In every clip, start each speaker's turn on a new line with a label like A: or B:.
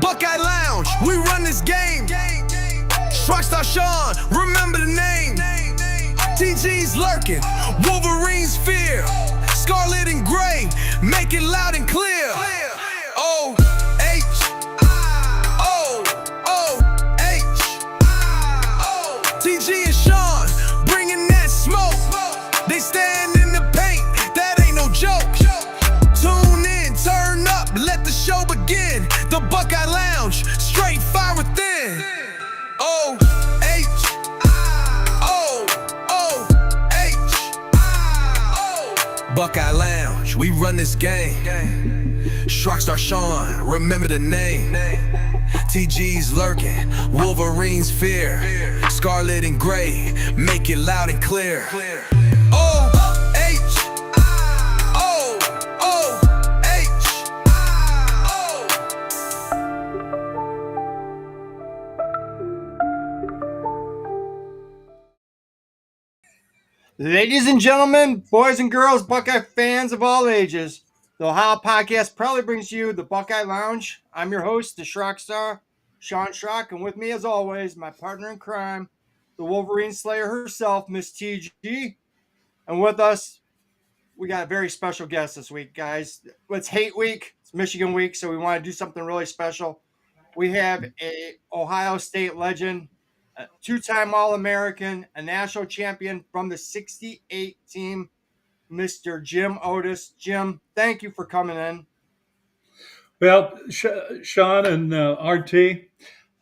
A: Buckeye Lounge, we run this game. Shrockstar Shaun, remember the name. TG's lurking, Wolverine's fear. Scarlet and gray, make it loud and clear. TG and Shaun, bringing that smoke. They stand in the paint, that ain't no joke. Tune in, turn up, let the show begin. The Buckeye Lounge, straight fire within. Buckeye Lounge, we run this game. Shrockstar Shaun, remember the name. TG's lurking, Wolverine's fear. Scarlet and gray, make it loud and clear.
B: Ladies and gentlemen, boys and girls, Buckeye fans of all ages, the Ohio Podcast proudly brings you the Buckeye Lounge. I'm your host, the Shrockstar, Shaun Shrock, and with me as always, my partner in crime, the Wolverine Slayer herself, Miss TG. And with us, we got a very special guest this week, guys. It's Hate Week, it's Michigan Week, so we want to do something really special. We have a Ohio State legend, a two-time All-American, a national champion from the 68 team, Mr. Jim Otis. Jim, thank you for coming in.
C: Well, Shaun and RT,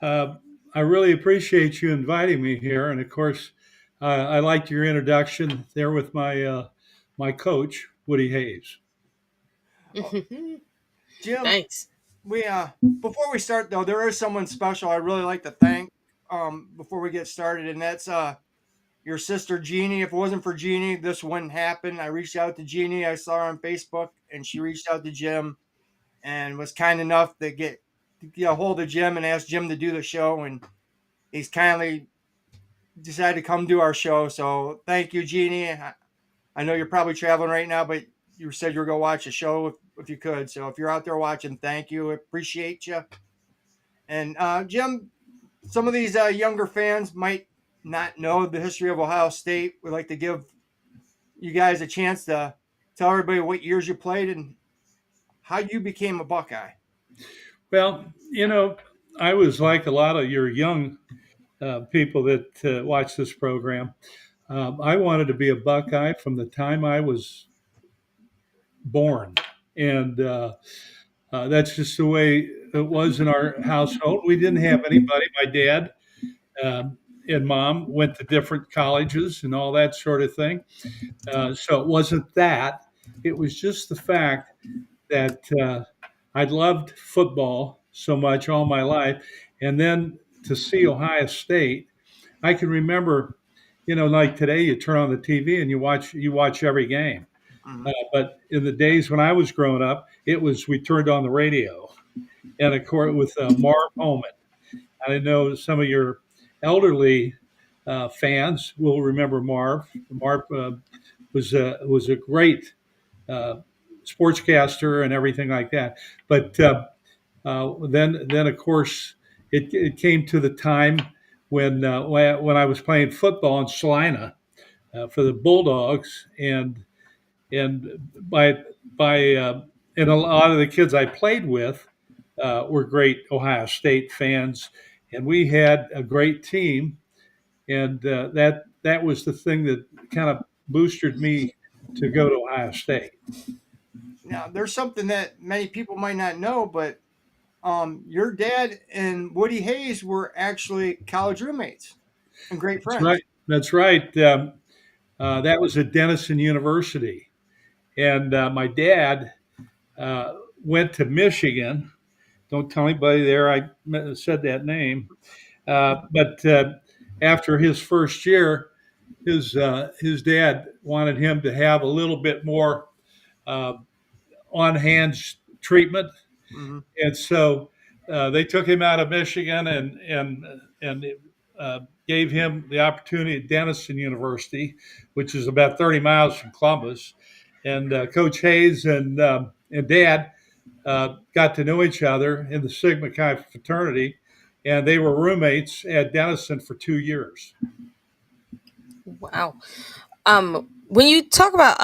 C: I really appreciate you inviting me here. And of course, I liked your introduction there with my my coach, Woody Hayes.
B: Jim,
D: Thanks.
B: We before we start though, there is someone special I'd really like to thank before we get started, and that's your sister Jeannie. If it wasn't for Jeannie, this wouldn't happen. I reached out to Jeannie. I saw her on Facebook, and she reached out to Jim and was kind enough to get a hold of Jim and ask Jim to do the show, and he's kindly decided to come do our show. So thank you, Jeannie. I know you're probably traveling right now, but you said you were going to watch the show if you could. So if you're out there watching, thank you. I appreciate you. And Jim, some of these younger fans might not know the history of Ohio State. We'd like to give you guys a chance to tell everybody what years you played and how you became a Buckeye.
C: Well, you know, I was like a lot of your young people that watch this program. I wanted to be a Buckeye from the time I was born. And that's just the way it was in our household. We didn't have anybody. My dad and mom went to different colleges and all that sort of thing. So it wasn't that. It was just the fact that I loved football so much all my life. And then to see Ohio State, I can remember, you know, like today you turn on the TV and you watch every game. But in the days when I was growing up, we turned on the radio, and of course with Marv Holman. I know some of your elderly fans will remember Marv. Marv was a great sportscaster and everything like that. But then of course it came to the time when I was playing football in Salina for the Bulldogs, and and a lot of the kids I played with were great Ohio State fans, and we had a great team, and that was the thing that kind of boosted me to go to Ohio State.
B: Now, there's something that many people might not know, but your dad and Woody Hayes were actually college roommates and great friends.
C: That's right. That was at Denison University. And my dad went to Michigan. Don't tell anybody there I said that name. But after his first year, his dad wanted him to have a little bit more on-hand treatment. Mm-hmm. And so they took him out of Michigan and gave him the opportunity at Denison University, which is about 30 miles from Columbus. And Coach Hayes and Dad got to know each other in the Sigma Chi fraternity, and they were roommates at Denison for 2 years.
D: Wow. When you talk about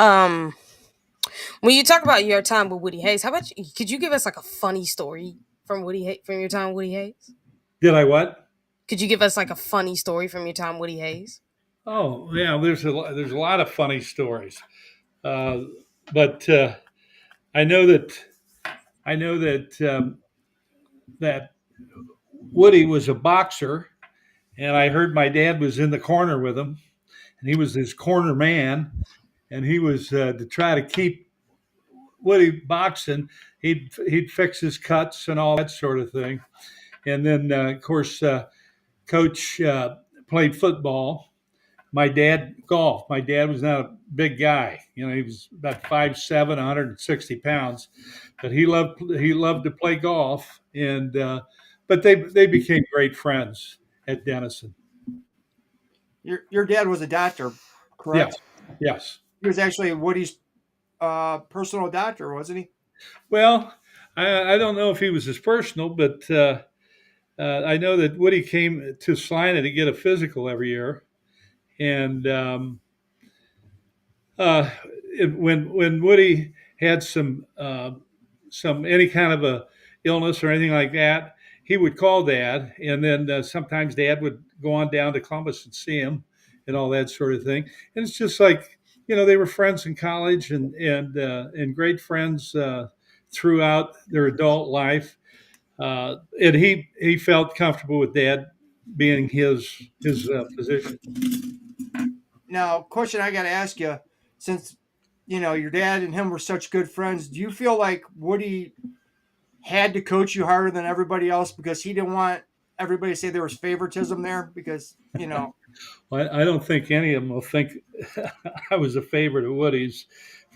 D: your time with Woody Hayes, how about could you give us like a funny story from from your time with Woody Hayes?
C: Did I what?
D: Could you give us like a funny story from your time with Woody Hayes?
C: Oh, yeah. There's a lot of funny stories, uh, but I know that I know that Woody was a boxer, and I heard my dad was in the corner with him, and he was his corner man, and he was to try to keep Woody boxing. He'd fix his cuts and all that sort of thing, and then of course Coach played football. My dad golfed. My dad was not a big guy. He was about 5'7", 160 pounds, but he loved to play golf. And but they became great friends at Denison.
B: Your dad was a doctor,
C: Yes,
B: correct?
C: yes.
B: He was actually Woody's personal doctor, wasn't he?
C: Well, I don't know if he was his personal, but I know that Woody came to Salina to get a physical every year, and uh, when Woody had some any kind of a illness or anything like that, he would call Dad, and then sometimes Dad would go on down to Columbus and see him, and all that sort of thing. And it's just like they were friends in college and great friends throughout their adult life. And he felt comfortable with Dad being his physician.
B: Now, question I got to ask you, since your dad and him were such good friends, do you feel like Woody had to coach you harder than everybody else because he didn't want everybody to say there was favoritism there? Because
C: I don't think any of them will think I was a favorite of Woody's.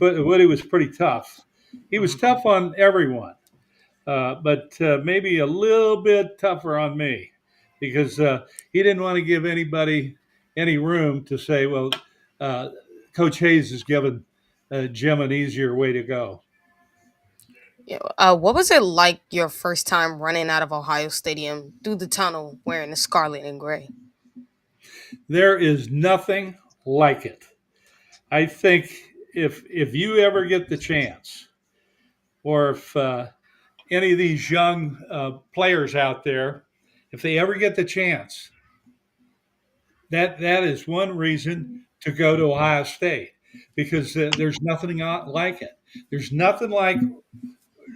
C: But Woody was pretty tough. He was tough on everyone, but maybe a little bit tougher on me because he didn't want to give anybody any room to say, well, uh, Coach Hayes has given Jim an easier way to go.
D: Yeah. What was it like your first time running out of Ohio Stadium through the tunnel wearing the scarlet and gray?
C: There is nothing like it. I think if you ever get the chance, or if any of these young players out there, if they ever get the chance, that is one reason to go to Ohio State because there's nothing like it. There's nothing like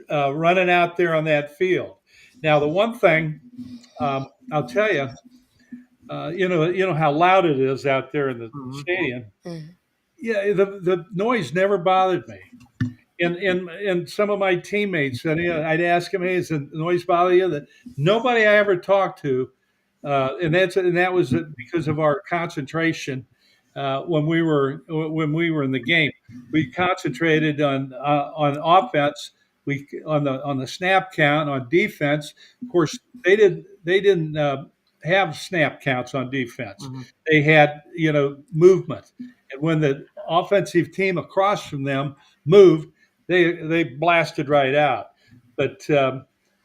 C: running out there on that field. Now, the one thing I'll tell you, you know how loud it is out there in the
B: Mhm.
C: stadium.
D: Mhm.
C: Yeah, the noise never bothered me. And some of my teammates, and I'd ask them, "Hey, does the noise bother you?" That nobody I ever talked to, and that was because of our concentration when we were in the game. We concentrated on offense. We on the snap count on defense. Of course, they didn't have snap counts on defense.
B: Mhm.
C: They had movement, and when the offensive team across from them moved, they blasted right out. But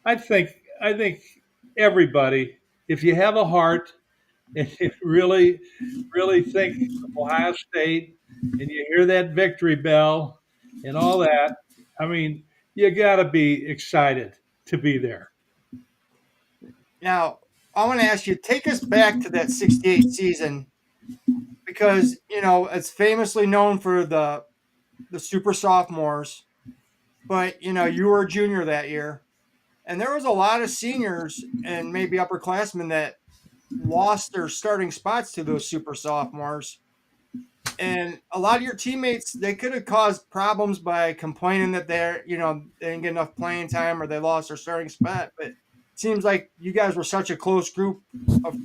C: I think everybody, if you have a heart and you really think of Ohio State and you hear that victory bell and all that, I mean, you got to be excited to be there.
B: Now, I want to ask you, take us back to that '68 season because it's famously known for the super sophomores, but you were a junior that year, and there was a lot of seniors and maybe upperclassmen that lost their starting spots to those super sophomores. And a lot of your teammates, they could have caused problems by complaining that they didn't get enough playing time or they lost their starting spot. But it seems like you guys were such a close group of,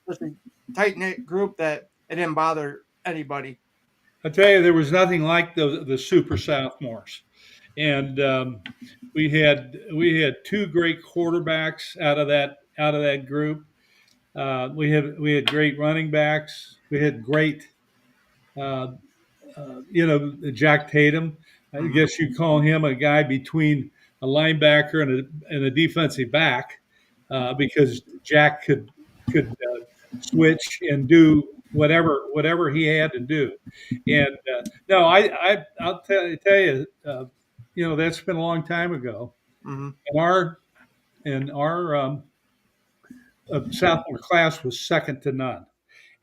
B: such a tight knit group that it didn't bother anybody.
C: I tell you, there was nothing like the super sophomores, and we had two great quarterbacks out of that group. We had great running backs. We had great uh, Jack Tatum. I
B: Mhm.
C: guess you call him a guy between a linebacker and a defensive back because Jack could switch and do whatever he had to do. And no, I'll tell you, that's been a long time ago.
B: Mhm.
C: And our sophomore class was second to none.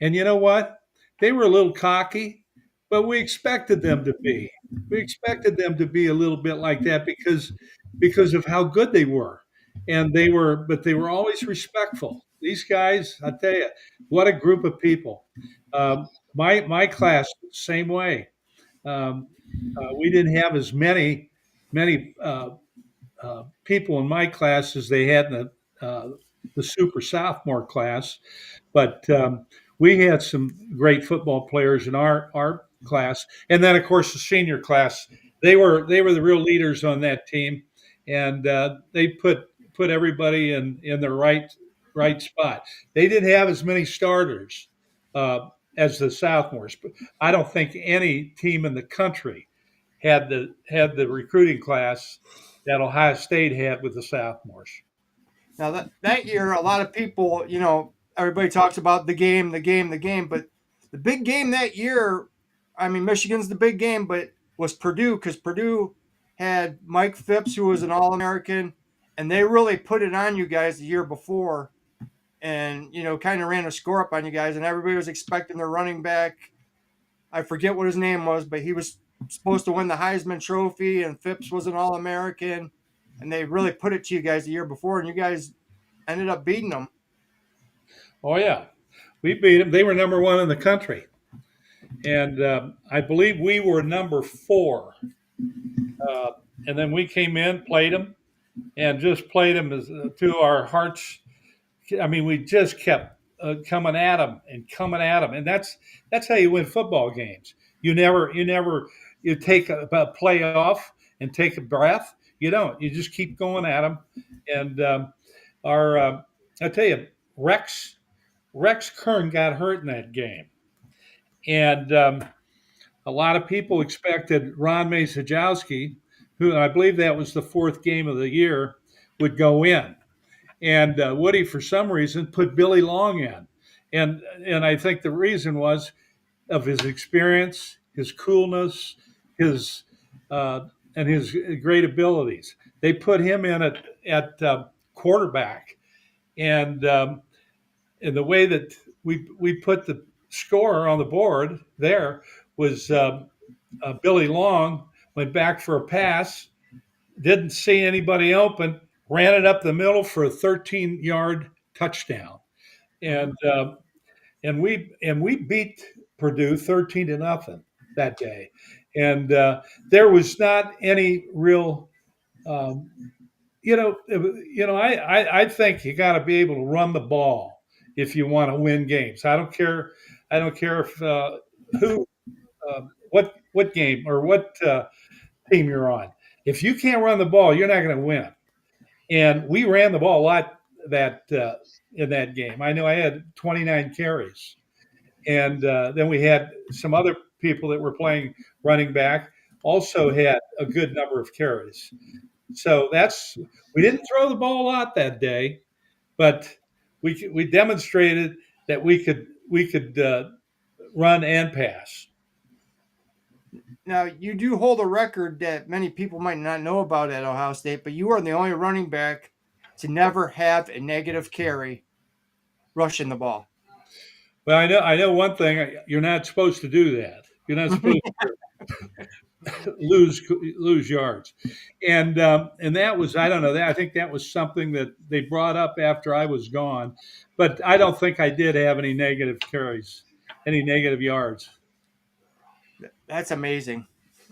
C: And you know what? They were a little cocky, but we expected them to be. We expected them to be a little bit like that because of how good they were. And but they were always respectful. These guys, I tell you, what a group of people. My class, same way. Um, we didn't have as many people in my class as they had in the super sophomore class, but we had some great football players in our class, and then of course the senior class. They were the real leaders on that team, and they put everybody in the right spot. They didn't have as many starters as the sophomores, but I don't think any team in the country had the recruiting class that Ohio State had with the sophomores.
B: Now that year, a lot of people, everybody talks about the game, the game, the game, but the big game that year, I mean, Michigan's the big game, but was Purdue because Purdue had Mike Phipps, who was an All American, and they really put it on you guys the year before, and kind of ran a score up on you guys, and everybody was expecting their running back. I forget what his name was, but he was supposed to win the Heisman Trophy, and Phipps was an All American, and they really put it to you guys the year before, and you guys ended up beating them.
C: Oh yeah, we beat them. They were number one in the country, and I believe we were number four. Uh, and then we came in, played them, and just played them to our hearts. I mean, we just kept coming at them and coming at them, and that's how you win football games. You take a play off and take a breath. You don't. You just keep going at them, and our I tell you, Rex Kern got hurt in that game, and a lot of people expected Ron Masajowski, who I believe that was the fourth game of the year, would go in. And Woody, for some reason, put Billy Long in, and I think the reason was of his experience, his coolness, his and his great abilities. They put him in at quarterback, and and the way that we put the score on the board there was Billy Long went back for a pass, didn't see anybody open, ran it up the middle for a 13-yard touchdown,
B: Mm-hmm.
C: and we beat Purdue 13-0 that day, and there was not any real. Um, I think you got to be able to run the ball if you want to win games. I don't care. I don't care if who, what game or what team you're on. If you can't run the ball, you're not going to win. And we ran the ball a lot that in that game. I know I had 29 carries, and then we had some other people that were playing running back also had a good number of carries. So we didn't throw the ball a lot that day, but we demonstrated that we could run and pass.
B: Now, you do hold a record that many people might not know about at Ohio State, but you are the only running back to never have a negative carry rushing the ball.
C: Well, I know one thing. You're not supposed to do that. You're not supposed to lose yards, and that was I don't know that I think that was something that they brought up after I was gone, but I don't think I did have any negative carries, any negative yards.
B: That's amazing.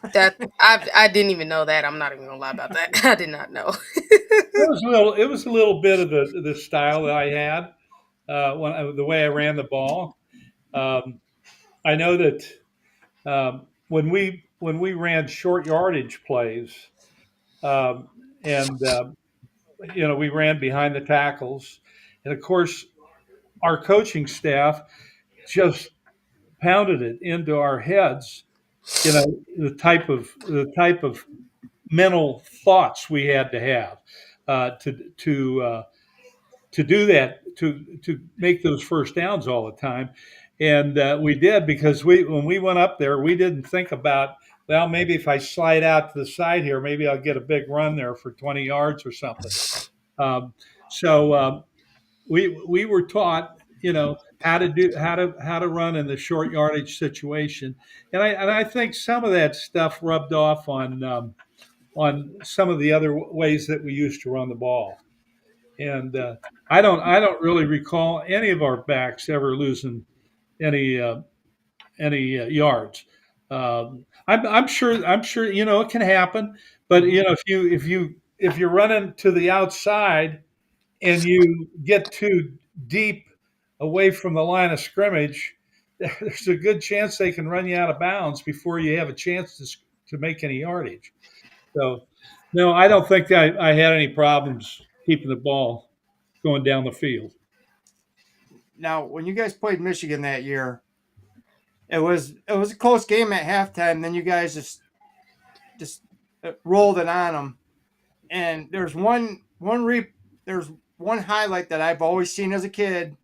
D: I didn't even know that. I'm not even gonna lie about that. I did not know.
C: It was a little bit of the style that I had the way I ran the ball. Um, I know that when we ran short yardage plays, um, and we ran behind the tackles, and of course our coaching staff just pounded it into our heads you know, the type of mental thoughts we had to have uh, to to uh, to do that, to make those first downs all the time. And we did, because when we went up there, we didn't think about, well, maybe if I slide out to the side here, maybe I'll get a big run there for 20 yards or something. Um, so we were taught, how to run in the short yardage situation, and I think some of that stuff rubbed off on some of the other ways that we used to run the ball. And I don't really recall any of our backs ever losing any yards. I'm sure it can happen, but
B: Mhm.
C: if you're running to the outside and you get too deep away from the line of scrimmage, there's a good chance they can run you out of bounds before you have a chance to make any yardage. So, no, I don't think I had any problems keeping the ball going down the field.
B: Now, when you guys played Michigan that year, it was a close game at halftime. Then you guys just rolled it on them. And there's one highlight that I've always seen as a kid,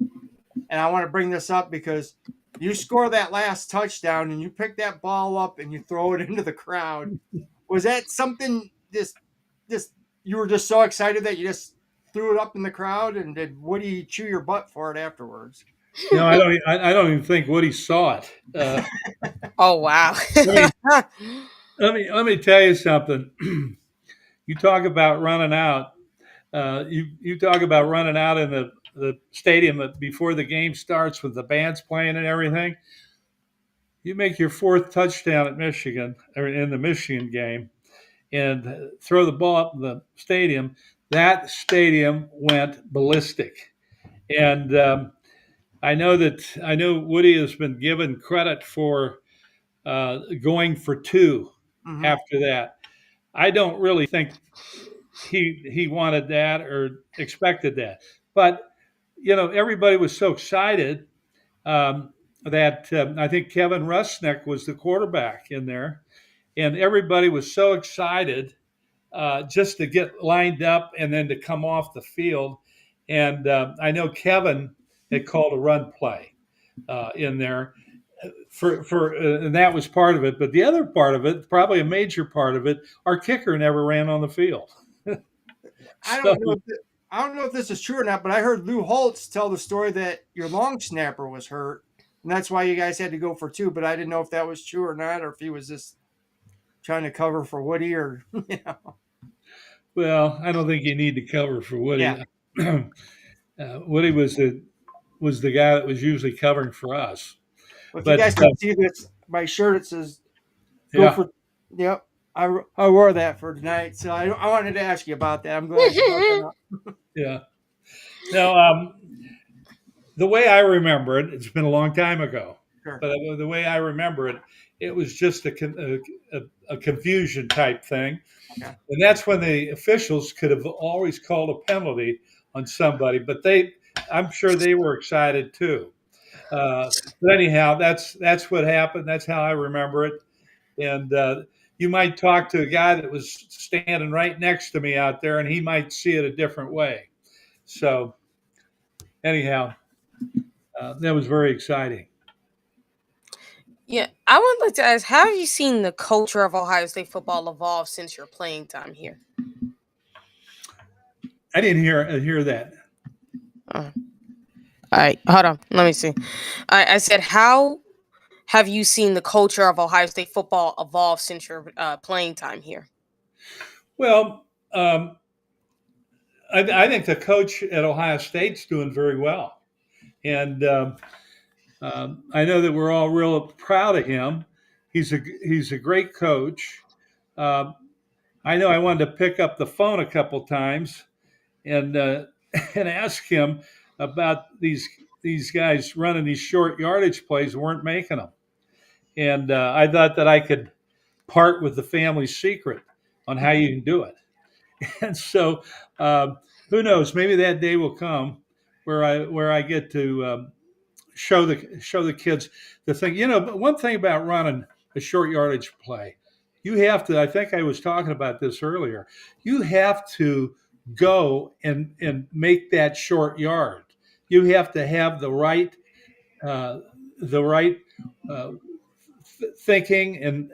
B: and I want to bring this up because you score that last touchdown and you pick that ball up and you throw it into the crowd. Was that something just you were just so excited that you just threw it up in the crowd, and did Woody chew your butt for it afterwards?
C: No, I don't even think Woody saw it.
D: Oh wow.
C: Let me let me tell you something. You talk about running out. You talk about running out in the stadium before the game starts with the bands playing and everything. You make your fourth touchdown at Michigan, or in the Michigan game, and throw the ball up in the stadium. That stadium went ballistic. And I know Woody has been given credit for going for two
B: Mm-hmm.
C: after that. I don't really think he wanted that or expected that, but everybody was so excited, that I think Kevin Rusnick was the quarterback in there, and everybody was so excited, just to get lined up and then to come off the field. And I know Kevin had called a run play in there and that was part of it. But the other part of it, probably a major part of it, our kicker never ran on the field.
B: I
C: So
B: don't know. I don't know if this is true or not, but I heard Lou Holtz tell the story that your long snapper was hurt, and that's why you guys had to go for two. But I didn't know if that was true or not, or if he was just trying to cover for Woody, or
C: well, I don't think you need to cover for
B: yeah.
C: Woody. Woody was the guy that was usually covering for us.
B: Well, if you
C: But
B: guys can see this, my shirt, it says "Go
C: yeah,
B: for." Yep, I wore that for tonight, so I wanted to ask you about that. I'm glad you brought that up.
C: yeah. Now, the way I remember it, it's been a long time ago,
B: Sure.
C: but the way I remember it, it was just a confusion type thing.
B: Okay.
C: And that's when the officials could have always called a penalty on somebody, but I'm sure they were excited too. But anyhow, that's what happened. That's how I remember it. And you might talk to a guy that was standing right next to me out there, and he might see it a different way. So anyhow, that was very exciting.
D: Yeah, I would like to ask, how have you seen the culture of Ohio State football evolve since your playing time here?
C: I didn't hear that.
D: Uh, all right, hold on. Let me see. I said, how have you seen the culture of Ohio State football evolve since your playing time here?
C: Well, I think the coach at Ohio State's doing very well, and I know that we're all real proud of him. He's a great coach. Um, I know I wanted to pick up the phone a couple times and and ask him about these guys running these short yardage plays and weren't making them, and I thought that I could part with the family secret on how you can do it. And so, who knows? Maybe that day will come where I get to show the kids the thing. But one thing about running a short yardage play, you have to. I think I was talking about this earlier. You have to go and make that short yard. You have to have uh, the right uh, thinking, and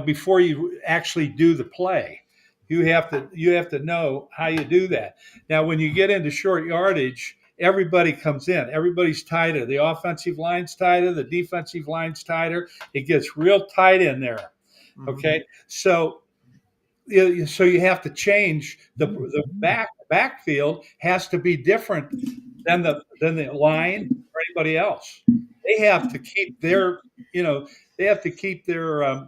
C: before you actually do the play, you have to know how you do that. Now when you get into short yardage, everybody comes in, everybody's tighter, the offensive line's tighter, the defensive line's tighter, it gets real tight in there.
B: Mhm.
C: Okay, so you have to change the backfield has to be different than the line or anybody else. They have to keep their you know they have to keep their uh,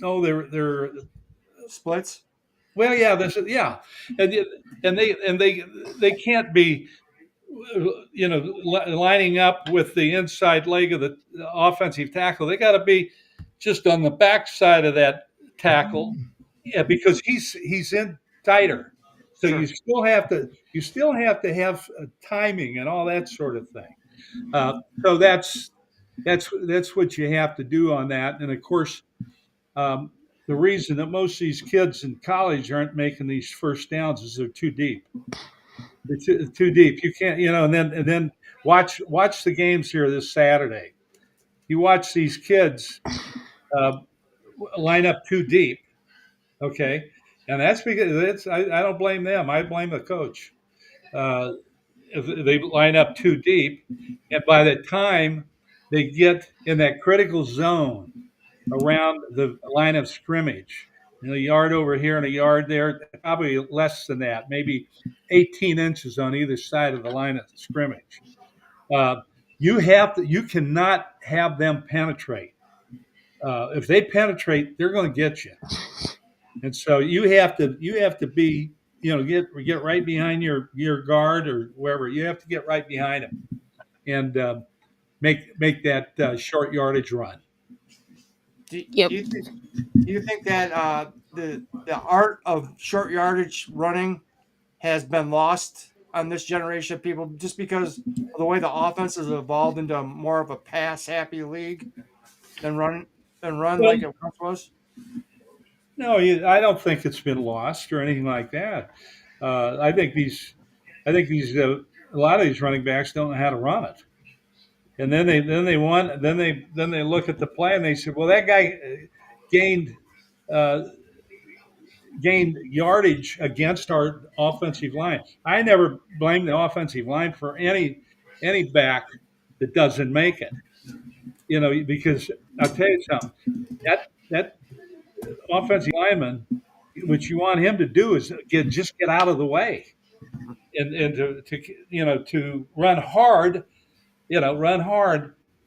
C: no their
B: Splits.
C: well, yeah, yeah, and they can't be lining up with the inside leg of the offensive tackle. They got to be just on the back side of that tackle. Yeah, because he's in tighter. So
B: Sure.
C: you still have to have timing and all that sort of thing. So that's what you have to do on that. And of course, um, the reason that most of these kids in college aren't making these first downs is they're too deep. They're too deep. You can't, and then watch the games here this Saturday. You watch these kids uh, line up too deep. Okay, and that's because I don't blame them. I blame the coach. Uh, if they line up too deep, and by the time they get in that critical zone around the line of scrimmage, a yard over here and a yard there, probably less than that, maybe 18 inches on either side of the line of scrimmage. Uh, you cannot have them penetrate. If they penetrate, they're going to get you. And so you have to be get right behind your guard or wherever. You have to get right behind him and make that short yardage run.
D: Yep.
B: Do you think that the art of short yardage running has been lost on this generation of people just because of the way the offense has evolved into more of a pass happy league than run
C: Well,
B: like it once was?
C: no, I don't think it's been lost or anything like that. I think these a lot of these running backs don't know how to run it. And then they look at the play and they say, well, that guy gained uh, gained yardage against our offensive line. I never blame the offensive line for any back that doesn't make it. Because I'll tell you something, that offensive lineman, what you want him to do is get out of the way and to run hard,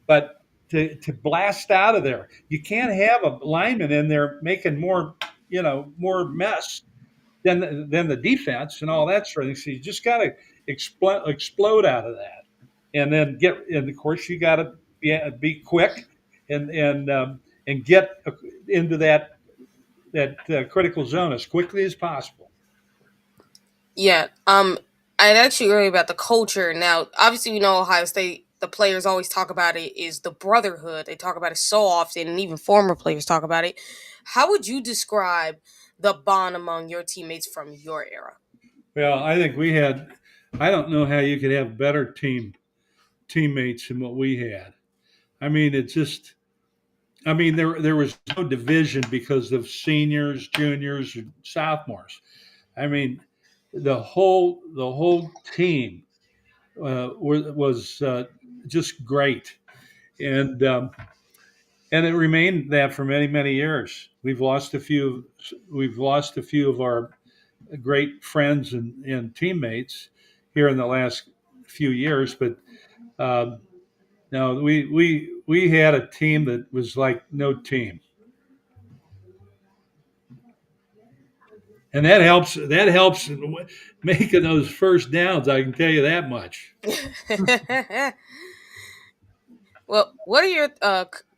C: but to blast out of there. You can't have a lineman in there making more mess than the defense and all that sort of thing. So you just got to explode out of that, and then and of course you got to be quick and get into that critical zone as quickly as possible.
D: Yeah. I'd actually worry about the culture. Now, obviously, we know Ohio State. The players always talk about it is the brotherhood. They talk about it so often, and even former players talk about it. How would you describe the bond among your teammates from your era?
C: Well, I think we had. I don't know how you could have better teammates than what we had. I mean, it's just. I mean, there was no division because of seniors, juniors, and sophomores. I mean, the whole team was just great, and it remained that for many years. We've lost a few of our great friends and teammates here in the last few years, but um, no, we had a team that was like no team, and that helps in making those first downs. I can tell you that much.
D: Well, what are your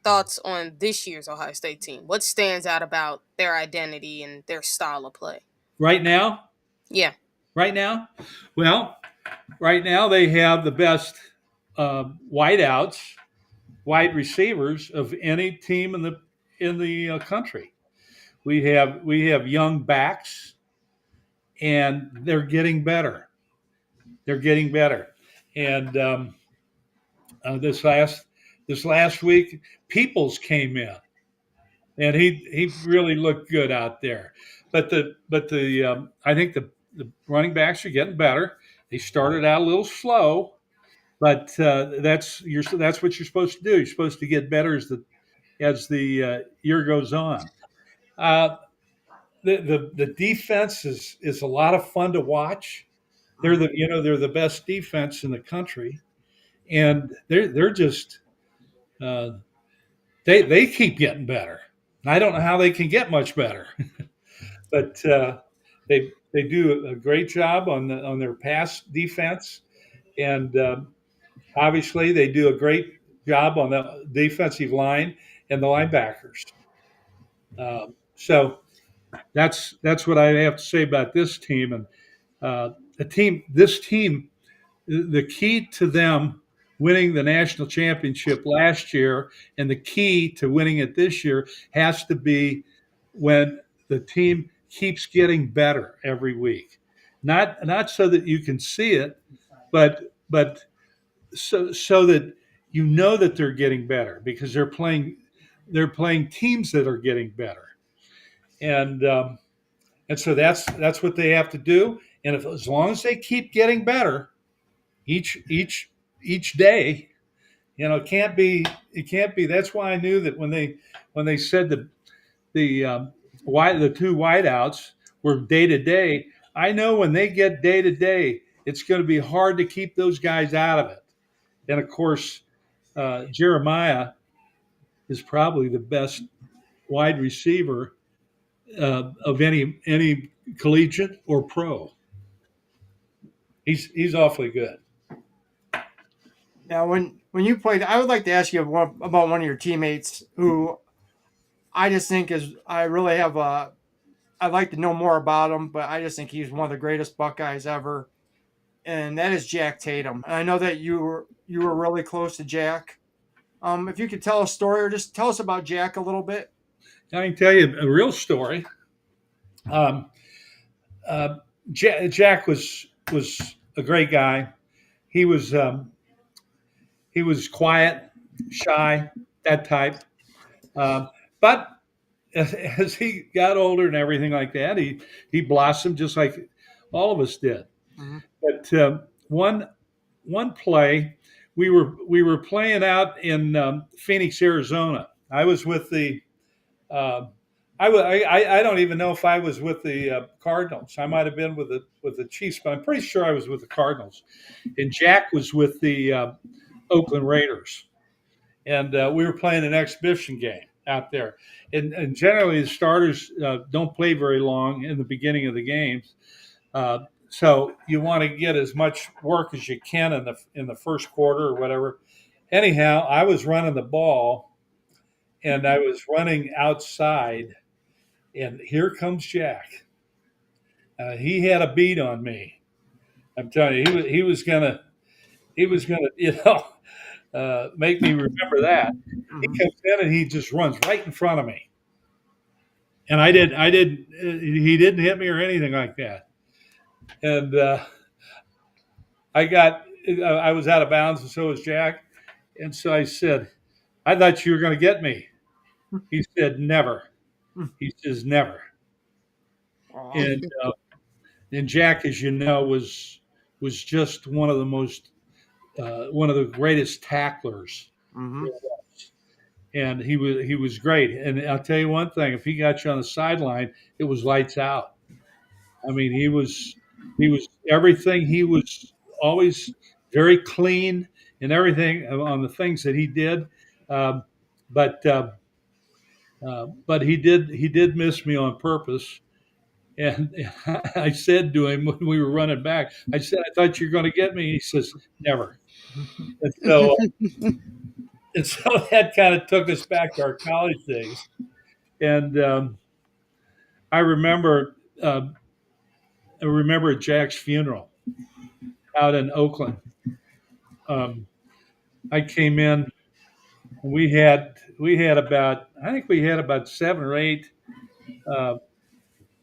D: thoughts on this year's Ohio State team? What stands out about their identity and their style of play?
C: Right now,
D: Yeah.
C: right now, well, right now they have the best wideouts wide receivers of any team in the country. We have young backs, and they're getting better. They're getting better. And this last week, Peoples came in, and he really looked good out there. But the I think the running backs are getting better. They started out a little slow, but that's what you're supposed to do. You're supposed to get better as the year goes on. Uh, the defense is a lot of fun to watch. They're the best defense in the country, and they're just uh, they keep getting better. I don't know how they can get much better, but they do a great job on their pass defense, and obviously they do a great job on the defensive line and the linebackers. So that's what I have to say about this team. And this team, the key to them winning the national championship last year and the key to winning it this year has to be when the team keeps getting better every week. Not so that you can see it, but so that you know that they're getting better because they're playing teams that are getting better. And so that's what they have to do. And if as long as they keep getting better each day, it can't be. That's why I knew that when they said the two wideouts were day to day. I know when they get day to day, it's going to be hard to keep those guys out of it. And of course, Jeremiah is probably the best wide receiver of any collegiate or pro. He's awfully good.
B: Now, when you played, I would like to ask you about one of your teammates who I just think is I really have a I'd like to know more about him, but I just think he's one of the greatest Buckeyes ever, and that is Jack Tatum. And I know that you were really close to Jack. If you could tell a story or just tell us about Jack a little bit.
C: I can tell you a real story. Um, Jack was a great guy. He was quiet, shy, that type. But as he got older and everything like that, he blossomed just like all of us did.
B: Mm-hmm.
C: But one play, we were playing out in Phoenix, Arizona. I was with the uh, I don't even know if I was with the Cardinals. I might have been with the Chiefs, but I'm pretty sure I was with the Cardinals. And Jack was with the Oakland Raiders, and we were playing an exhibition game out there. And generally, the starters don't play very long in the beginning of the games, so you want to get as much work as you can in the first quarter or whatever. Anyhow, I was running the ball, and I was running outside, and here comes Jack. He had a beat on me. I'm telling you, he was gonna make me remember that. He
B: Mm-hmm.
C: comes in and he just runs right in front of me, and I did. He didn't hit me or anything like that. And I was out of bounds, and so was Jack. And so I said, "I thought you were going to get me." He said, "Never." He says, "Never."
B: Aw.
C: And Jack, as you know, was just one of the greatest tacklers.
B: Mm-hmm.
C: And he was great. And I'll tell you one thing: if he got you on the sideline, it was lights out. I mean, he was everything. He was always very clean and everything on the things that he did. Um, but but he did miss me on purpose. And I said to him when we were running back, I said, "I thought you were going to get me." He says, "Never." And so and so that kind of took us back to our college days. And I remember at Jack's funeral out in Oakland. Um, I came in we had about I think we had about 7 or 8 uh,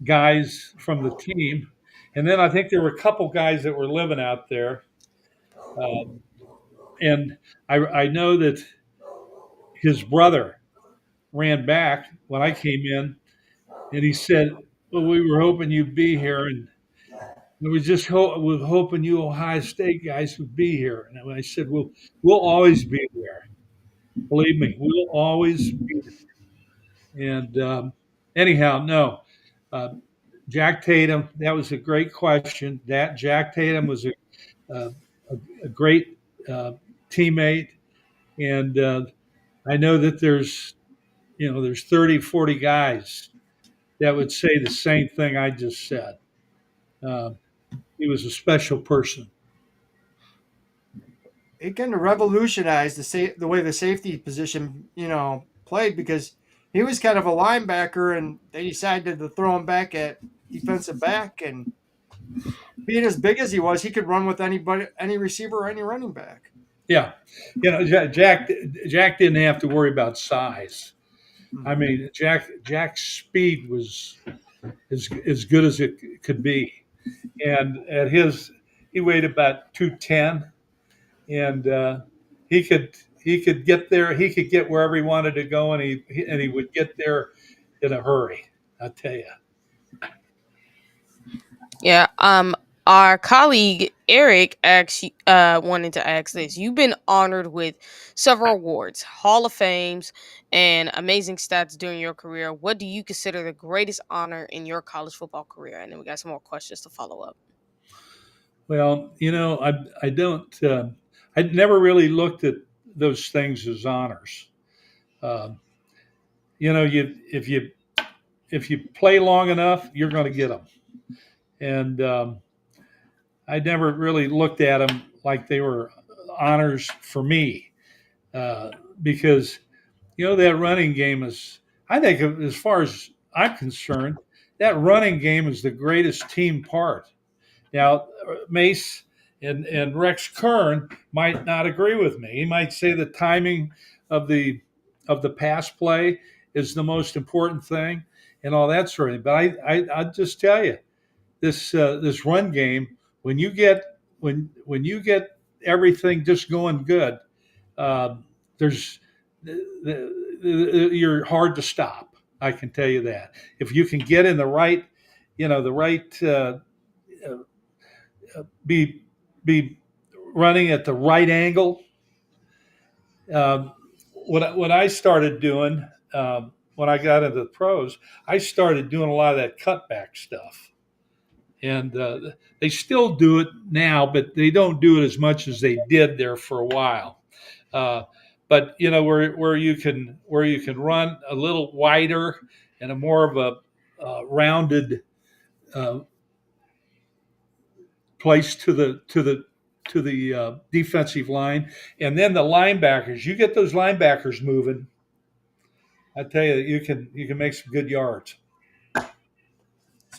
C: guys from the team, and then I think there were a couple guys that were living out there. Uh, and I know that his brother ran back when I came in, and he said, "Well, we were hoping you'd be here, and we just was hoping you Ohio State guys would be here." And I said, "Well, we'll always be there. Believe me, we'll always be there." And anyhow, no, uh, Jack Tatum. That was a great question. That Jack Tatum was uh, a great uh, teammate, and I know that there's 30, 40 guys that would say the same thing I just said. Uh, he was a special person.
B: It kind of revolutionized the way the safety position, played, because he was kind of a linebacker, and they decided to throw him back at defensive back. And being as big as he was, he could run with anybody, any receiver, or any running back.
C: Yeah, Jack didn't have to worry about size. I
B: Mhm.
C: mean, Jack's speed was as good as it could be, and he weighed about 210, and he could get there. He could get wherever he wanted to go, and he would get there in a hurry. I tell you.
D: Yeah. Our colleague Eric actually wanted to ask this. You've been honored with several awards, Hall of Fames, and amazing stats during your career. What do you consider the greatest honor in your college football career? And then we got some more questions to follow up.
C: Well, I don't. I never really looked at those things as honors. Um, if you play long enough, you're going to get them. And I never really looked at them like they were honors for me, because that running game is. I think, as far as I'm concerned, that running game is the greatest team part. Now, Mace and Rex Kern might not agree with me. He might say the timing of the pass play is the most important thing and all that sort of thing. But I'll just tell you, this run game, when you get everything just going good, there's you're hard to stop. I can tell you that if you can get in the right, the right be be running at the right angle. Um, what I started doing when I got into the pros, I started doing a lot of that cutback stuff, and they still do it now, but they don't do it as much as they did there for a while. Uh, but where you can run a little wider and a more of a rounded uh, place to the defensive line, and then the linebackers. You get those linebackers moving. I tell you, you can make some good yards.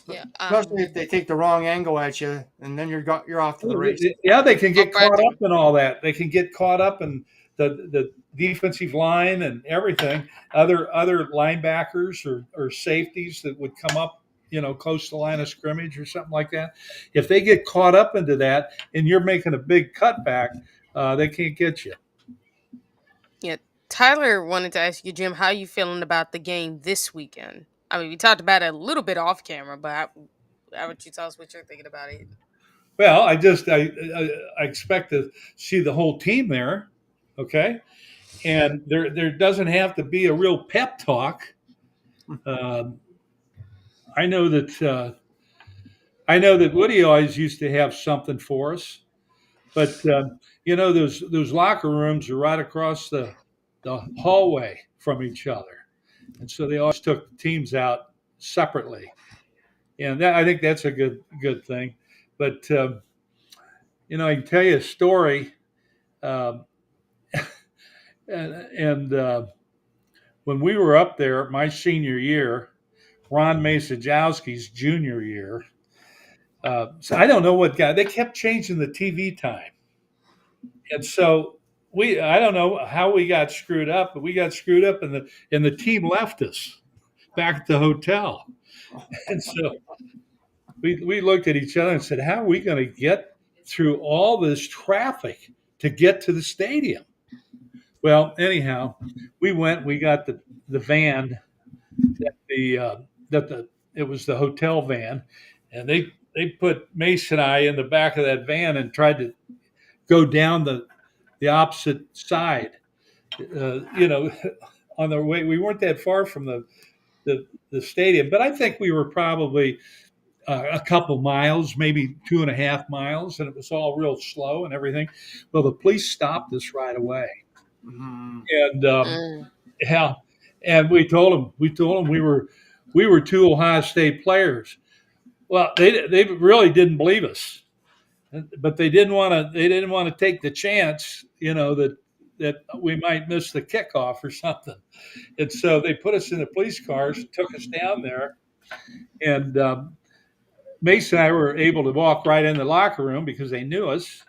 D: Yeah.
B: Especially if they take the wrong angle at you, and then you're off to the race.
C: Yeah, they can get caught
D: Brandon.
C: up in all that. They can get caught up in the defensive line and everything. Other linebackers or safeties that would come up, close to the line of scrimmage or something like that. If they get caught up into that, and you're making a big cutback, they can't get you.
D: Yeah. Tyler wanted to ask you, Jim, how you feeling about the game this weekend? I mean, we talked about it a little bit off camera, but how would you tell us what you're thinking about it?
C: Well, I expect to see the whole team there, okay, and there doesn't have to be a real pep talk. Um, I know that Woody always used to have something for us, but those locker rooms are right across the hallway from each other, and so they always took the teams out separately, and I think that's a good thing. But I can tell you a story. Um, and when we were up there, my senior year, Ron Masajowski's junior year. So I don't know what guy. They kept changing the TV time, and so I don't know how we got screwed up, but we got screwed up, and the team left us back at the hotel. And so we looked at each other and said, how are we going to get through all this traffic to get to the stadium? Well, anyhow, we got the van that it was the hotel van, and they put Mace and I in the back of that van and tried to go down the opposite side. You know, on the way, we weren't that far from the stadium, but I think we were probably a couple miles, maybe 2.5 miles, and it was all real slow and everything. Well, the police stopped us right away,
B: Mhm.
C: and
D: Mm.
C: yeah, and we told them we were two Ohio State players. Well, they really didn't believe us, but they didn't want to take the chance, that we might miss the kickoff or something. And so they put us in the police cars, took us down there, and Mason and I were able to walk right in the locker room because they knew us.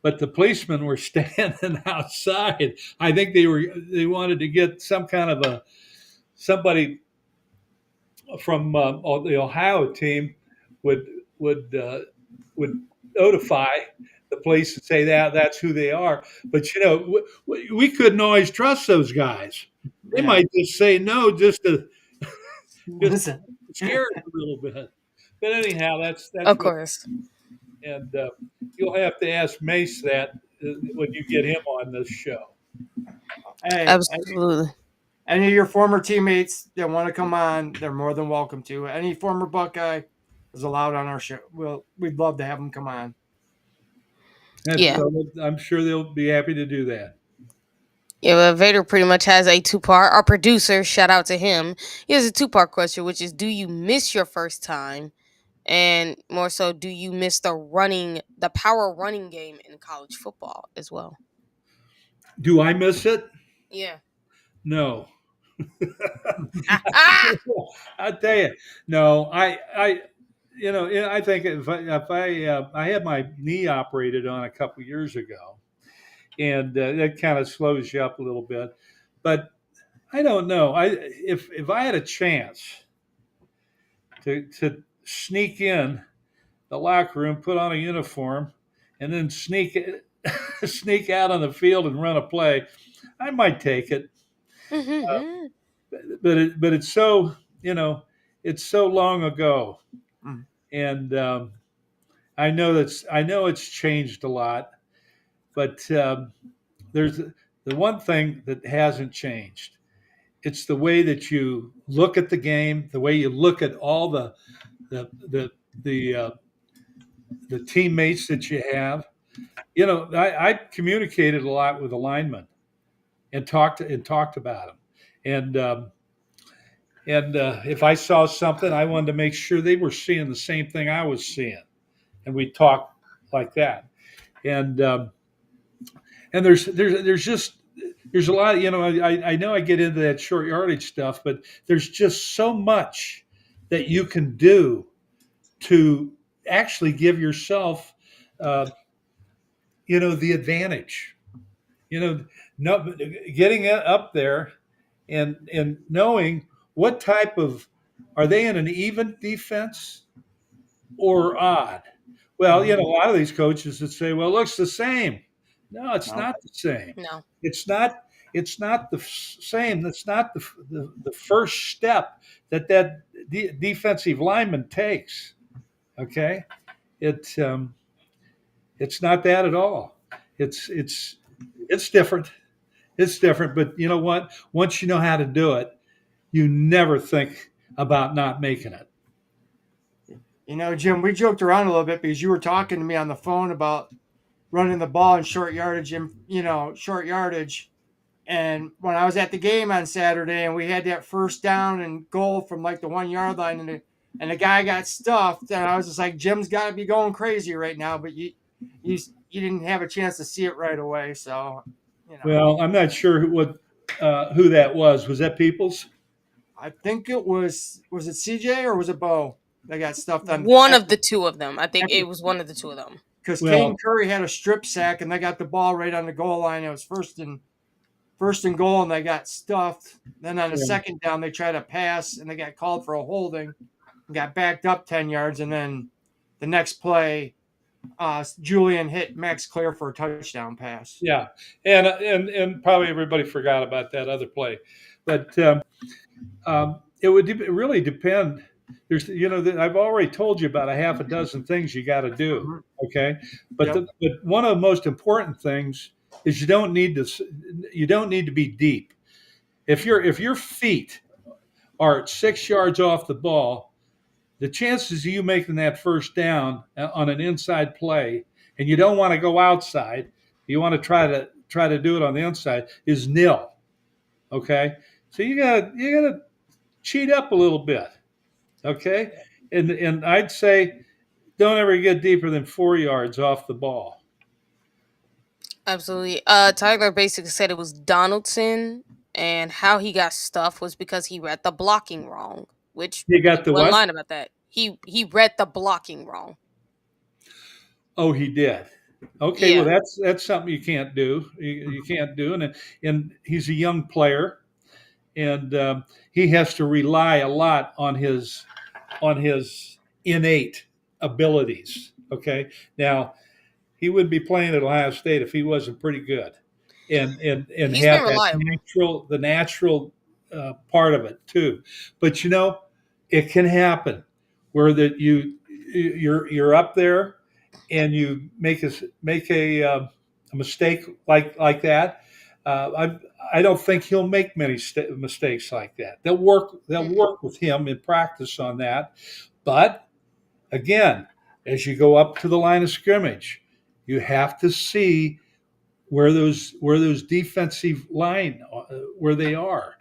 C: But the policemen were standing outside. I think they wanted to get some kind of somebody from the Ohio team would would uh, would notify the police and say that's who they are. But we couldn't always trust those guys. They
B: Yeah.
C: might just say no just to
B: Listen.
C: scare us a little bit. But anyhow, that's
D: Of
C: what.
D: course.
C: And you'll have to ask Mace that when you get him on this show.
B: Hey,
D: Absolutely.
B: any of your former teammates that want to come on, they're more than welcome to. Any former Buckeye is allowed on our show. We'd love to have them come on.
C: And
D: Yeah.
C: so I'm sure they'll be happy to do that.
D: Yeah, well, Vader pretty much has a two-part. Our producer, shout out to him. He has a two-part question, which is: do you miss your first time? And more so, do you miss the power running game in college football as well?
C: Do I miss it?
D: Yeah.
C: No.
D: Ah!
C: I tell you, no. I think I had my knee operated on a couple years ago, and that kind of slows you up a little bit. But I don't know. If I had a chance to sneak in the locker room, put on a uniform, and then sneak out on the field and run a play, I might take it.
D: Mhm.
C: But it's so it's so long ago,
B: Mm.
C: and I know it's changed a lot, but there's the one thing that hasn't changed. It's the way that you look at the game, the way you look at all the the the uh, the teammates that you have. I communicated a lot with the linemen and talked about them, and if I saw something, I wanted to make sure they were seeing the same thing I was seeing, and we talked like that. And and there's a lot. I know I get into that short yardage stuff, but there's just so much that you can do to actually give yourself, the advantage. No, getting up there and knowing what type of are they in an even defense or odd. Well, a lot of these coaches that say, "Well, it looks the same." No, it's
B: No.
C: not the same.
D: No.
C: It's not. It's not the same. That's not the first step that defensive lineman takes. Okay, it's not that at all. It's different. It's different. But you know what? Once you know how to do it, you never think about not making it.
B: Jim, we joked around a little bit because you were talking to me on the phone about running the ball in short yardage and short yardage. And when I was at the game on Saturday and we had that first down and goal from like the 1 yard line and the guy got stuffed, and I was just like, Jim's got to be going crazy right now, but you didn't have a chance to see it right away, so
C: Well, I'm not sure who that was. Was that Peoples?
B: I think it was it CJ or was it Bo that got stuffed on
D: One of the two of them. I think
B: after
D: it was one of the two of them.
B: because Kane
C: Well,
B: Curry had a strip sack and they got the ball right on the goal line. It was first and goal, and they got stuffed. Then on the
C: yeah,
B: second down, they tried to pass and they got called for a holding and got backed up 10 yards. And then the next play, Julian hit Max Clear for a touchdown pass.
C: yeah, and probably everybody forgot about that other play, but it would really depend. There's, I've already told you about a half a dozen things you got to do.
B: Mhm.
C: Okay, but
B: Yep.
C: but one of the most important things is you don't need to be deep. If your feet are 6 yards off the ball, the chances of you making that first down on an inside play, and you don't want to go outside, you want to try to do it on the inside, is nil. Okay, so you gotta cheat up a little bit. Okay, and I'd say don't ever get deeper than 4 yards off the ball.
D: Absolutely. Tyler basically said it was Donaldson, and how he got stuff was because he read the blocking wrong. Which
C: You got
D: he
C: the
D: wasn't
C: what?
D: lying about that. He read the blocking wrong.
C: Oh, he did. Okay, well
D: Yeah.
C: that's something you can't do. You can't do, and he's a young player, and he has to rely a lot on his innate abilities. Okay, now he wouldn't be playing at Ohio State if he wasn't pretty good, and
D: He's been
C: have that
D: reliable.
C: natural part of it too. But it can happen where that you're up there and you make a mistake like that. I don't think he'll make many mistakes like that. They'll
D: Mm-mm.
C: work with him in practice on that. But again, as you go up to the line of scrimmage, you have to see where those defensive line where they are,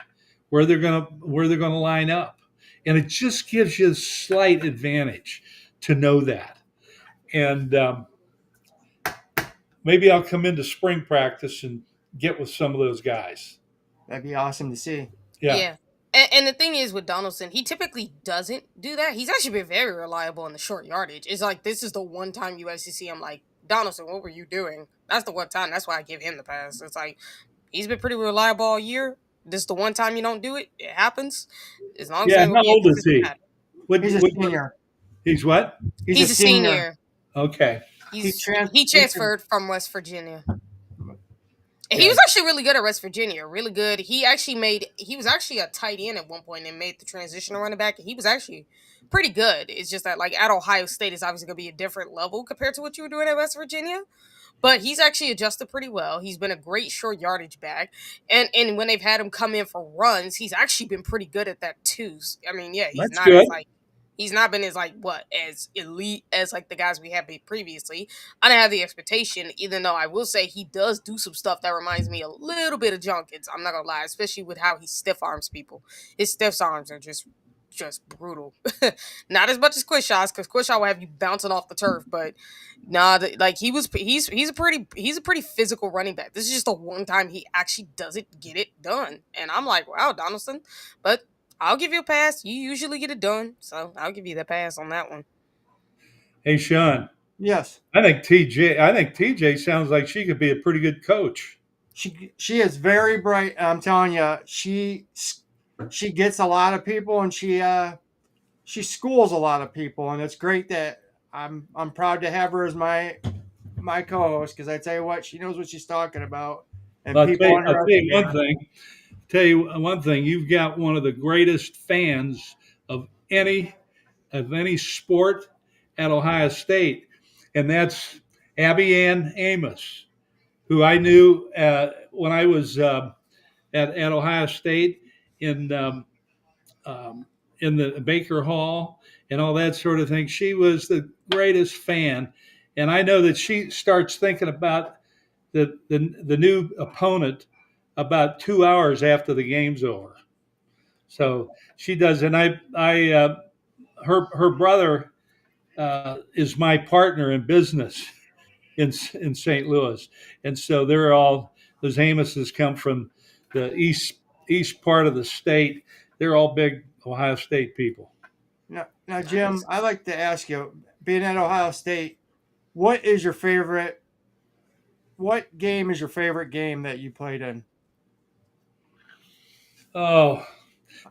C: where they're gonna line up, and it just gives you a slight advantage to know that. And maybe I'll come into spring practice and get with some of those guys.
B: That'd be awesome to see.
C: Yeah,
D: Yeah. And the thing is with Donaldson, he typically doesn't do that. He's actually been very reliable in the short yardage. It's like this is the one time you actually see him like, Donaldson, what were you doing? That's the one time. That's why I give him the pass. It's like he's been pretty reliable all year. This is the one time you don't do it. It happens. As long as it
C: yeah.
D: ain't gonna
C: How
D: be a
C: old is
D: consistent
C: he?
D: pattern.
B: He's a
C: What
B: senior.
C: he's what?
B: He's a
D: He's a
B: senior.
D: senior.
C: Okay.
B: He
D: He
B: he's a,
D: transferred from West Virginia. And he
C: Yeah.
D: was actually really good at West Virginia, really good. He was actually a tight end at one point and made the transition to running back. And he was actually pretty good. It's just that like at Ohio State is obviously gonna be a different level compared to what you were doing at West Virginia. But he's actually adjusted pretty well. He's been a great short yardage back. And when they've had him come in for runs, he's actually been pretty good at that too. I mean, yeah,
C: That's good.
D: he's not been as like what as elite as like the guys we had previously. I didn't have the expectation, even though I will say he does do some stuff that reminds me a little bit of Junkins. I'm not gonna lie, especially with how he stiff arms people. His stiff arms are just brutal. Not as much as Quishaws, because Quishaw will have you bouncing off the turf, but nah, like he's a pretty physical running back. This is just the one time he actually doesn't get it done, and I'm like, wow, Donaldson, but I'll give you a pass. You usually get it done, so I'll give you the pass on that one.
C: Hey, Shaun.
B: yes.
C: I think TJ sounds like she could be a pretty good coach.
B: She is very bright. I'm telling you, she gets a lot of people, and she schools a lot of people, and it's great that I'm proud to have her as my co-host, because I tell you what, she knows what she's talking about, and people
C: I'll tell you
B: underestimate
C: one
B: her.
C: thing. Tell you one thing. You've got one of the greatest fans of any sport at Ohio State, and that's Abby Ann Amos, who I knew when I was at Ohio State in um, in the Baker Hall and all that sort of thing. She was the greatest fan, and I know that she starts thinking about the new opponent about 2 hours after the game's over. So she does, and her brother is my partner in business in St. Louis, and so they're all those Amoses come from the east part of the state. They're all big Ohio State people.
B: Now, Jim, I like to ask you, being at Ohio State, What is your favorite? What game is your favorite game that you played in?
C: Oh,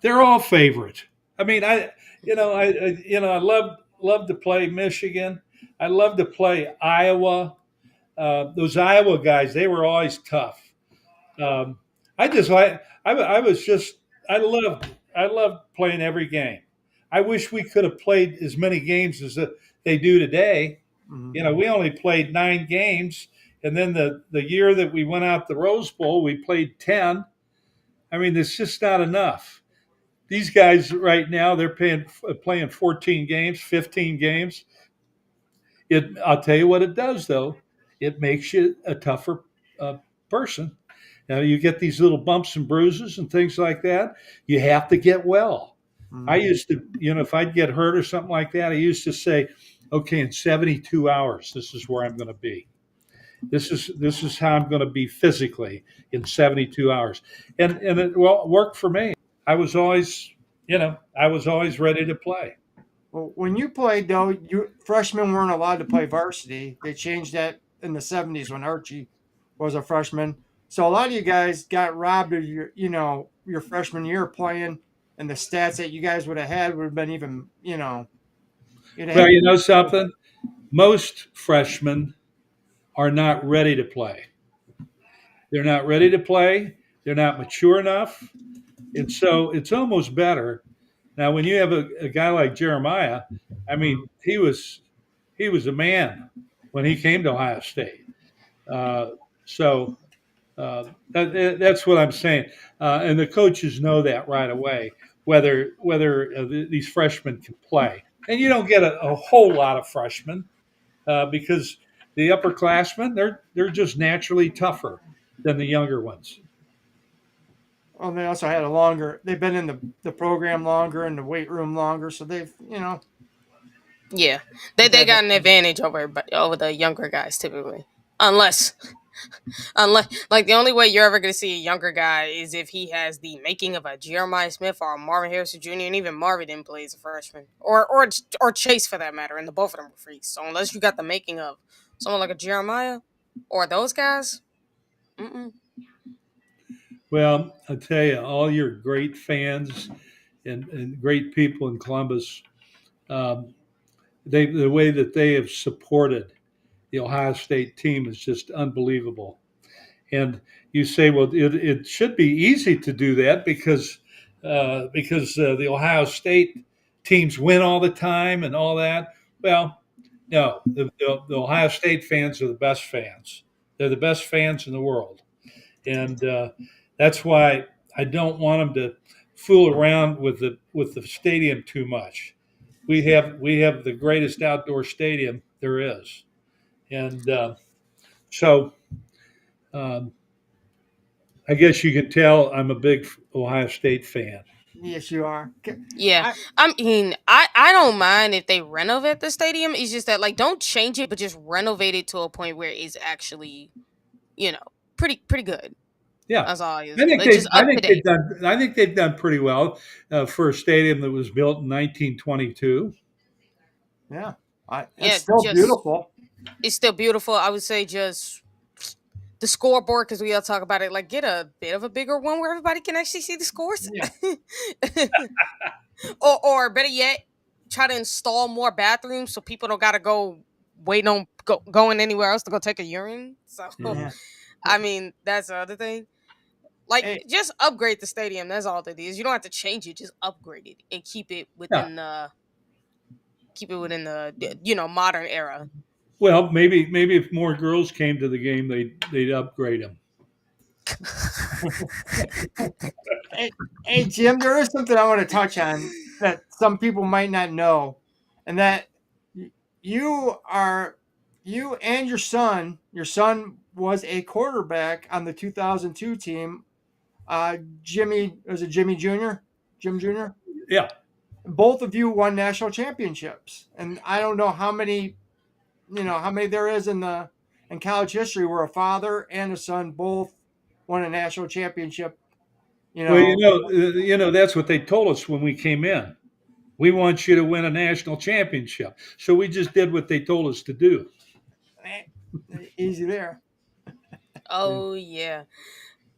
C: they're all favorite. I mean, I love to play Michigan. I love to play Iowa. Those Iowa guys, they were always tough. Um, I just like I was just I loved playing every game. I wish we could have played as many games as they do today.
B: Mhm.
C: You know, we only played 9 games, and then the year that we went out the Rose Bowl, we played 10. I mean, it's just not enough. These guys right now, they're playing 14 games, 15 games. I'll tell you what it does though. It makes you a tougher uh, person. Now you get these little bumps and bruises and things like that. You have to get well. I
B: Mhm.
C: used to, if I'd get hurt or something like that, I used to say, okay, in 72 hours, this is where I'm going to be. This is how I'm going to be physically in 72 hours. And it worked for me. I was always, I was always ready to play.
B: Well, when you played though, you freshmen weren't allowed to play varsity. They changed that in the '70s when Archie was a freshman. So a lot of you guys got robbed of your freshman year playing, and the stats that you guys would have had would have been even you'd have
C: Well,
B: had.
C: you know something? Most freshmen are not ready to play. They're not ready to play. They're not mature enough. And so it's almost better. Now, when you have a guy like Jeremiah, I mean,
B: Mhm.
C: he was a man when he came to Ohio State. Uh, so that's what I'm saying. And the coaches know that right away, whether these freshmen can play. And you don't get a whole lot of freshmen because the upperclassmen they're just naturally tougher than the younger ones.
B: Well, they also had a longer. They've been in the program longer and the weight room longer, so
D: Yeah, they
B: they've
D: they
B: had that.
D: got an advantage over the younger guys typically, unless like the only way you're ever gonna see a younger guy is if he has the making of a Jeremiah Smith or a Marvin Harrison Jr. and even Marvin didn't play as a freshman or Chase for that matter, and the both of them were freaks. So unless you got the making of someone like a Jeremiah or those guys, mm-mm.
C: Well, I tell you, all your great fans and great people in Columbus, um, the way that they have supported the Ohio State team is just unbelievable. And you say, well, it should be easy to do that because the Ohio State teams win all the time and all that. Well, no, the Ohio State fans are the best fans. They're the best fans in the world, and that's why I don't want them to fool around with the stadium too much. We have the greatest outdoor stadium there is, and so um, I guess you can tell I'm a big Ohio State fan.
B: Yes, you are.
D: Yeah.
B: I,
D: I mean, I don't mind if they renovate the stadium. It's just that like don't change it, but just renovate it to a point where it's actually you know pretty good.
C: Yeah,
D: That's all I use. Like just
C: I
D: up to
C: think they've
D: date.
C: done I think they've done pretty well for a stadium that was built in 1922.
B: yeah, it's
D: Yeah,
B: still
D: just
B: beautiful.
D: it's still beautiful. I would say just the scoreboard because we all talk about it. Like get a bit of a bigger one where everybody can actually see the scores,
B: Yeah.
D: or better yet, try to install more bathrooms so people don't gotta go waiting on going anywhere else to go take a urine. So
C: Yeah.
B: Yeah.
D: I mean that's the other thing. Like
B: Hey,
D: just upgrade the stadium. That's all it is. You don't have to change it. Just upgrade it and
C: Yeah.
D: keep it within the modern era.
C: Well, maybe if more girls came to the game, they'd upgrade them.
B: hey, hey, Jim, there is something I want to touch on that some people might not know, and that you are you and your son. Your son was a quarterback on the 2002 team. Jimmy was it Jimmy Jr. Jim Jr.
C: Yeah.
B: Both of you won national championships, and I don't know how many there is in college history where a father and a son both won a national championship. You
C: Well,
B: know,
C: that's what they told us when we came in. We want you to win a national championship. So we just did what they told us to do.
B: Easy there.
D: Oh yeah.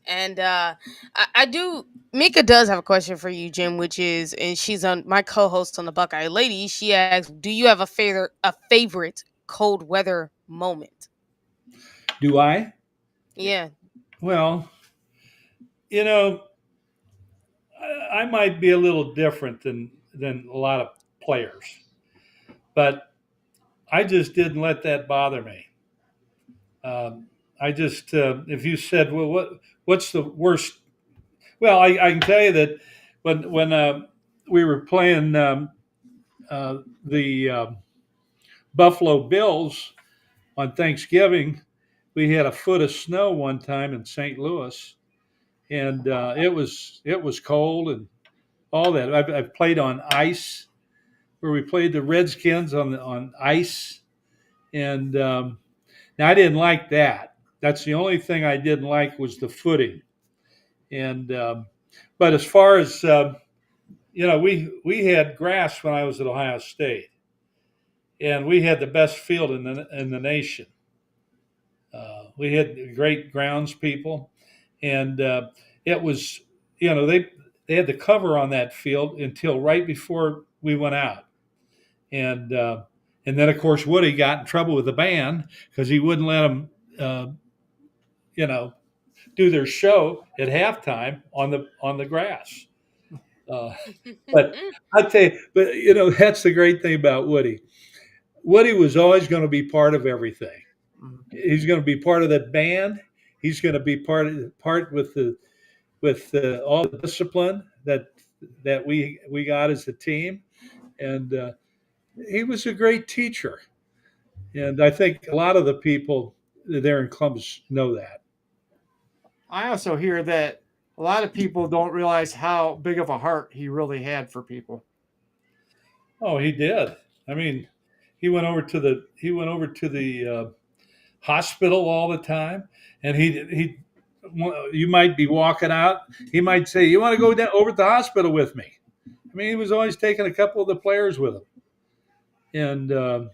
D: And I do. Mika does have a question for you, Jim, which is, and she's on my co-host on the Buckeye Lady. She asks, "Do you have a favorite cold weather moment?"
C: Do I?
D: Yeah.
C: Well, you know, I might be a little different than a lot of players, but I just didn't let that bother me. Um, I just, if you said, well, what's the worst? Well, I can tell you that when we were playing the Buffalo Bills on Thanksgiving, we had a foot of snow one time in St. Louis, and it was cold and all that. I've played on ice where we played the Redskins on ice, and now I didn't like that. That's the only thing I didn't like was the footing. And but as far as we had grass when I was at Ohio State, and we had the best field in the nation. We had great grounds people, and it was they had the cover on that field until right before we went out, and and then of course Woody got in trouble with the band because he wouldn't let them uh, you know do their show at halftime on the grass. Uh, but I tell you, but that's the great thing about Woody. Woody was always going to be part of everything.
B: Mhm.
C: He's going to be part of that band. He's going to be part with all the discipline that we got as a team, and he was a great teacher. And I think a lot of the people there in Columbus know that.
B: I also hear that a lot of people don't realize how big of a heart he really had for people.
C: Oh, he did. I mean, he went over to the hospital all the time, and he you might be walking out. He might say, "You want to go down over to the hospital with me?" I mean, he was always taking a couple of the players with him, and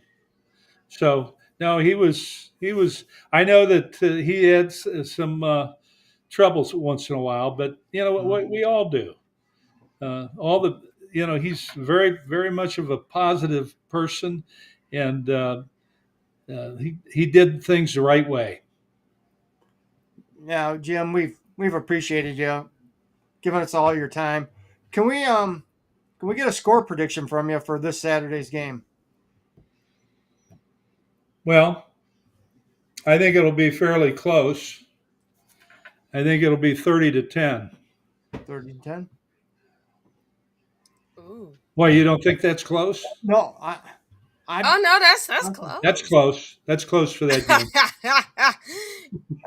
C: so no, he was. I know that he had some troubles once in a while, but what
B: Mhm.
C: we all do. All the he's very very much of a positive person, and he did things the right way.
B: Now, Jim, we've appreciated you giving us all your time. Can we can we get a score prediction from you for this Saturday's game?
C: Well, I think it'll be fairly close. I think it'll be 30-10.
B: 30-10.
D: Ooh.
C: Why, you don't think that's close?
B: No, I
D: Oh no, that's
C: That's
D: close.
C: close. That's close for that game.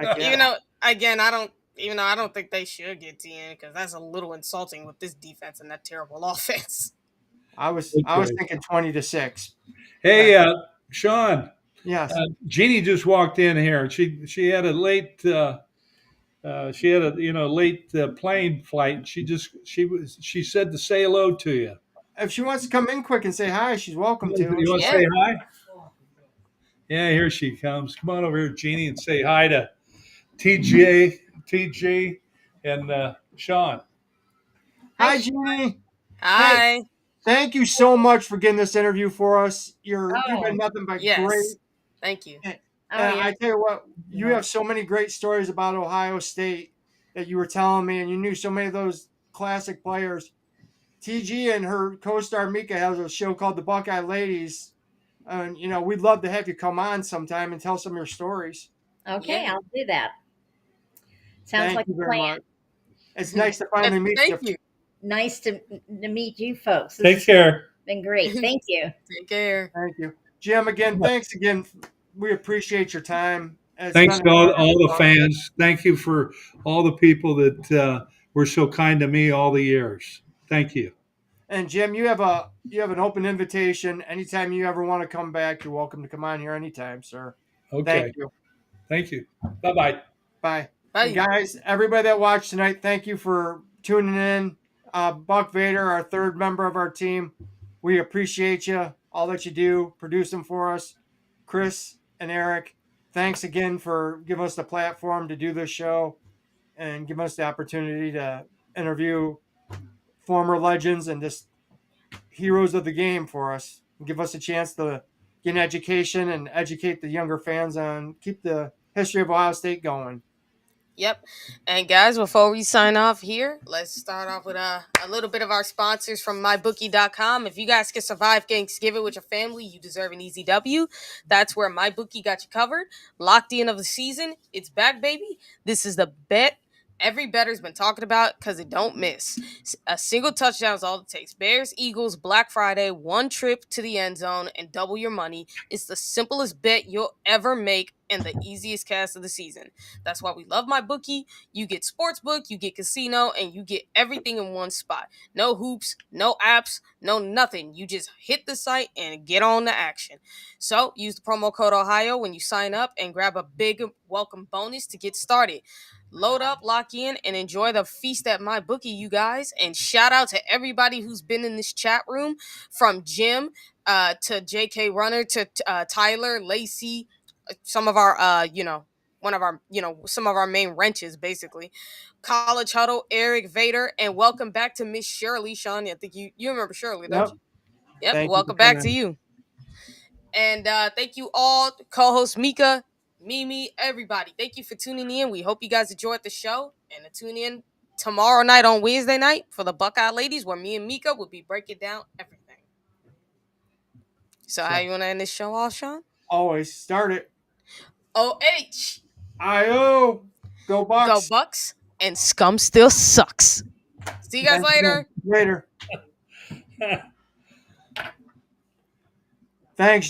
B: yeah.
D: even though, again, I don't. Even though I don't think they should get 10 because that's a little insulting with this defense and that terrible offense.
B: I was
C: Okay.
B: thinking 20-6.
C: Hey, Shaun,
B: Yes.
C: Jeannie just walked in here. She had a late late plane flight. She said to say hello to you.
B: If she wants to come in quick and say hi, she's welcome to.
C: You want to
D: Yeah.
C: say hi? Yeah, here she comes. Come on over here, Jeannie, and say hi to TJ, and Shaun.
E: Hi,
B: Hi,
E: Sh-
B: Jeannie. Hey,
D: Hi.
B: thank you so much for getting this interview for us. You've been
E: Oh,
B: nothing but great.
D: Yes. Thank you.
B: And,
E: oh
B: and
E: yeah.
B: I tell you what, you have so many great stories about Ohio State that you were telling me, and you knew so many of those classic players. TG and her co-star Mika has a show called the Buckeye Ladies, and we'd love to have you come on sometime and tell some of your stories.
E: Okay,
D: Yeah.
E: I'll do that. Sounds
B: Thank
E: like
B: you
E: a
B: very
E: plan.
B: much. It's nice to finally meet
D: Thank
B: you.
D: you.
E: Nice to meet you folks. This
C: Take
E: has
C: care.
E: been great. Thank you.
D: Take care.
B: Thank you, Jim. Again, thanks again. We appreciate your time. It's
C: Thanks
B: been
C: to
B: an honor
C: all
B: to
C: the
B: talk.
C: fans. Thank you for all the people that were so kind to me all the years. Thank you.
B: And Jim, you have an open invitation. Anytime you ever want to come back, you're welcome to come on here anytime, sir. Thank
C: Okay.
B: you.
C: Thank you. Bye bye.
B: Bye. And
D: Bye.
B: guys, everybody that watched tonight, thank you for tuning in. Buck Vader, our third member of our team, we appreciate you, all that you do, producing for us. Chris and Eric, thanks again for giving us the platform to do this show and giving us the opportunity to interview former legends and just heroes of the game for us. Give us a chance to get an education and educate the younger fans on keep the history of Ohio State going.
D: Yep. And guys, before we sign off here, let's start off with a little bit of our sponsors from mybookie.com. If you guys can survive Thanksgiving with your family, you deserve an easy W. That's where MyBookie got you covered. Locked in of the season. It's back, baby. This is the bet every better's been talking about because it don't miss. A single touchdown is all it takes. Bears, Eagles, Black Friday, one trip to the end zone, and double your money. It's the simplest bet you'll ever make and the easiest cast of the season. That's why we love MyBookie. You get sportsbook, you get casino, and you get everything in one spot. No hoops, no apps, no nothing. You just hit the site and get on the action. So use the promo code Ohio when you sign up and grab a big welcome bonus to get started. Load up, lock in, and enjoy the feast at MyBookie, you guys. And shout out to everybody who's been in this chat room, from Jim to JK Runner to Tyler, Lacey, some of our some of our main wrenches, basically. College Huddle, Eric Vader, and welcome back to Miss Shirley. Shaun, I think you remember Shirley, don't
B: Yep.
D: you? Yep,
B: Thank you
D: welcome
B: for
D: back
B: coming.
D: to you. And thank you all, co-host Mika, Mimi, everybody. Thank you for tuning in. We hope you guys enjoyed the show. And to tune in tomorrow night on Wednesday night for the Buckeye Ladies, where me and Mika will be breaking down everything. So how you want to end this show off, Shaun?
B: Always start it.
D: OH.
B: IO. Go Bucks.
D: Go Bucks. And Scum still sucks. See you guys later.
B: Later. Thanks.